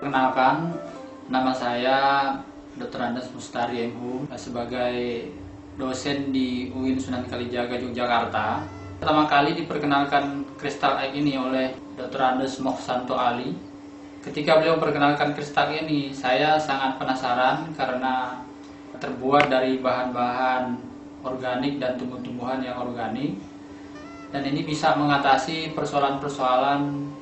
Perkenalkan, nama saya Dr. Andes Mustari MHum sebagai dosen di UIN Sunan Kalijaga, Yogyakarta. Pertama kali diperkenalkan kristal egg ini oleh Dr. Andes Mohsanto Ali. Ketika beliau memperkenalkan kristal ini, saya sangat penasaran karena terbuat dari bahan-bahan organik dan tumbuh-tumbuhan yang organik. Dan ini bisa mengatasi persoalan-persoalan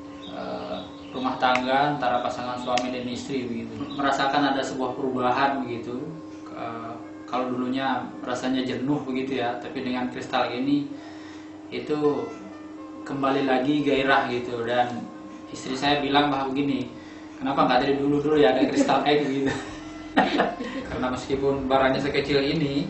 rumah tangga antara pasangan suami dan istri begitu. Merasakan ada sebuah perubahan begitu. Kalau dulunya rasanya jenuh begitu ya, tapi dengan kristal ini itu kembali lagi gairah gitu. Dan istri saya bilang bahwa begini, kenapa nggak dari dulu ya ada kristal egg gitu. Karena meskipun barangnya sekecil ini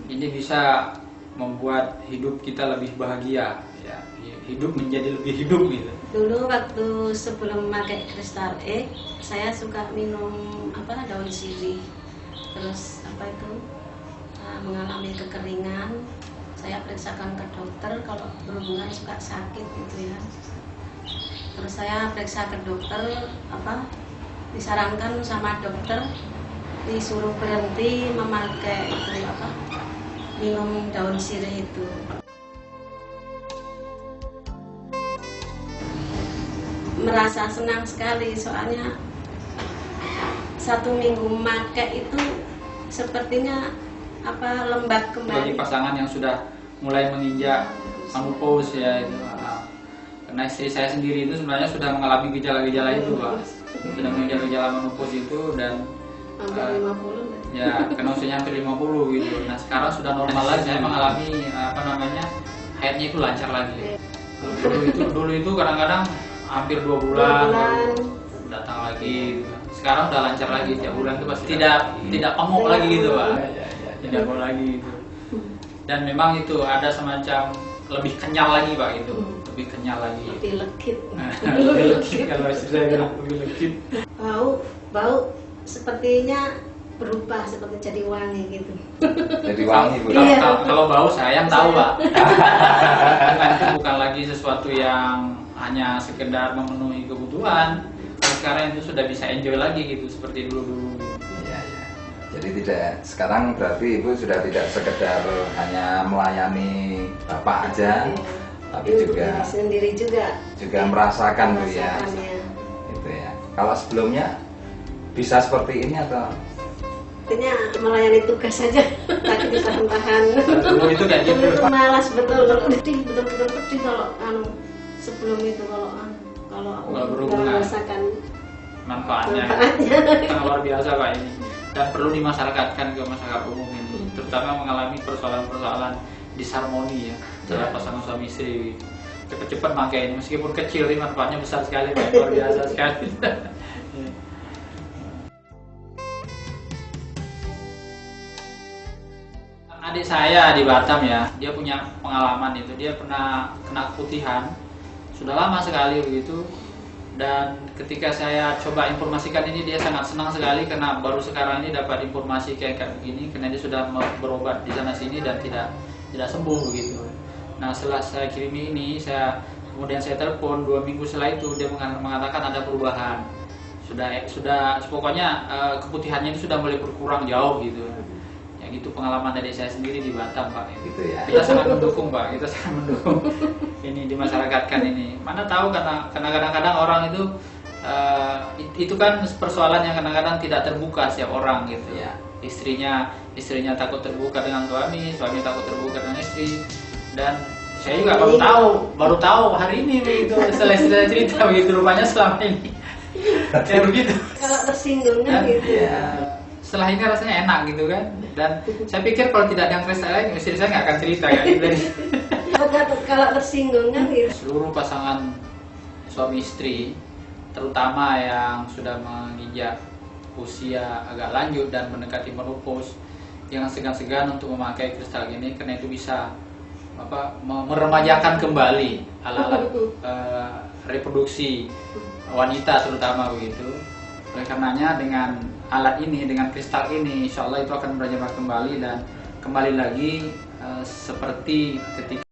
bisa membuat hidup kita lebih bahagia ya, hidup menjadi lebih hidup gitu. Dulu waktu sebelum pakai kristal egg, saya suka minum daun sirih. Terus mengalami kekeringan. Saya periksakan ke dokter kalau berhubungan suka sakit gitu ya. Terus saya periksa ke dokter, disarankan sama dokter disuruh berhenti memakai minum daun sirih itu. Merasa senang sekali soalnya 1 minggu memakai itu sepertinya lembab kembali. Bagi pasangan yang sudah mulai menginjak menopause ya itu, karena istri saya sendiri itu sebenarnya sudah mengalami gejala-gejala itu Pak, sudah menginjak gejala menopause itu dan hampir 50 ya karena usianya hampir 50 gitu. Nah sekarang sudah normal lagi, saya mengalami haidnya itu lancar lagi. Dulu itu kadang-kadang hampir 2 bulan baru datang lagi. Sekarang udah lancar lagi, tiap bulan itu pasti tidak pamuk lagi gitu Pak. Tidak pamuk lagi gitu. Dan memang itu ada semacam lebih kenyal lagi Pak itu, lebih kenyal lagi. Lebih legit. Lebih legit kalau saya bilang lebih legit. Bau sepertinya berubah seperti jadi wangi gitu. Jadi wangi Bu. Iya. Kalau bau saya yang tahu Pak. Itu bukan lagi sesuatu yang hanya sekedar memenuhi kebutuhan. Sekarang itu sudah bisa enjoy lagi gitu seperti dulu. Iya. Jadi sekarang berarti Ibu sudah tidak sekedar hanya melayani Bapak aja, tapi juga sendiri juga merasakan Bu ya. Itu ya. Kalau sebelumnya bisa seperti ini atau artinya melayani tugas saja, tapi ditahan-tahan. Dulu itu kayak gitu. Dulu itu malas betul-betul pedih kalau sebelum itu kalau berhubungan merasakan manfaatnya. Sangat luar biasa Pak ini, dan perlu dimasyarakatkan ke masyarakat umum ini, terutama mengalami persoalan-persoalan disharmoni ya antara pasangan suami istri. Cepat-cepat pakai ini, meskipun kecil ini manfaatnya besar sekali Pak, luar biasa sekali. Adik saya di Batam ya, dia punya pengalaman itu, dia pernah kena keputihan, sudah lama sekali begitu. Dan ketika saya coba informasikan ini, dia sangat senang sekali karena baru sekarang ini dapat informasi kayak begini, karena dia sudah berobat di sana sini dan tidak sembuh begitu. Nah setelah saya kirimi ini, kemudian saya telepon 2 minggu setelah itu, dia mengatakan ada perubahan, sudah pokoknya keputihannya itu sudah mulai berkurang jauh gitu. Gitu pengalaman dari saya sendiri di Batam Pak. gitu ya. Kita sangat mendukung Pak, kita sangat mendukung ini dimasyarakatkan ini. Mana tahu karena kadang-kadang orang itu kan persoalan yang kadang-kadang tidak terbuka setiap orang gitu ya. Istrinya takut terbuka dengan suami takut terbuka dengan istri. Dan saya juga baru tahu hari ini begitu, setelah cerita begitu, rupanya selama ini kayak begitu. Kalau tersinggung kan gitu Ya. Setelah ini rasanya enak gitu kan. Dan saya pikir kalau tidak ada yang kristal lain, istri saya nggak akan cerita ya. Kalau tersinggung kan gitu. Seluruh pasangan suami istri, terutama yang sudah menginjak usia agak lanjut dan mendekati menopause, jangan segan-segan untuk memakai kristal ini, karena itu bisa meremajakan kembali alat-alat reproduksi wanita terutama begitu. Oleh karenanya dengan alat ini, dengan kristal ini, insya Allah itu akan berjalan kembali dan kembali lagi seperti ketika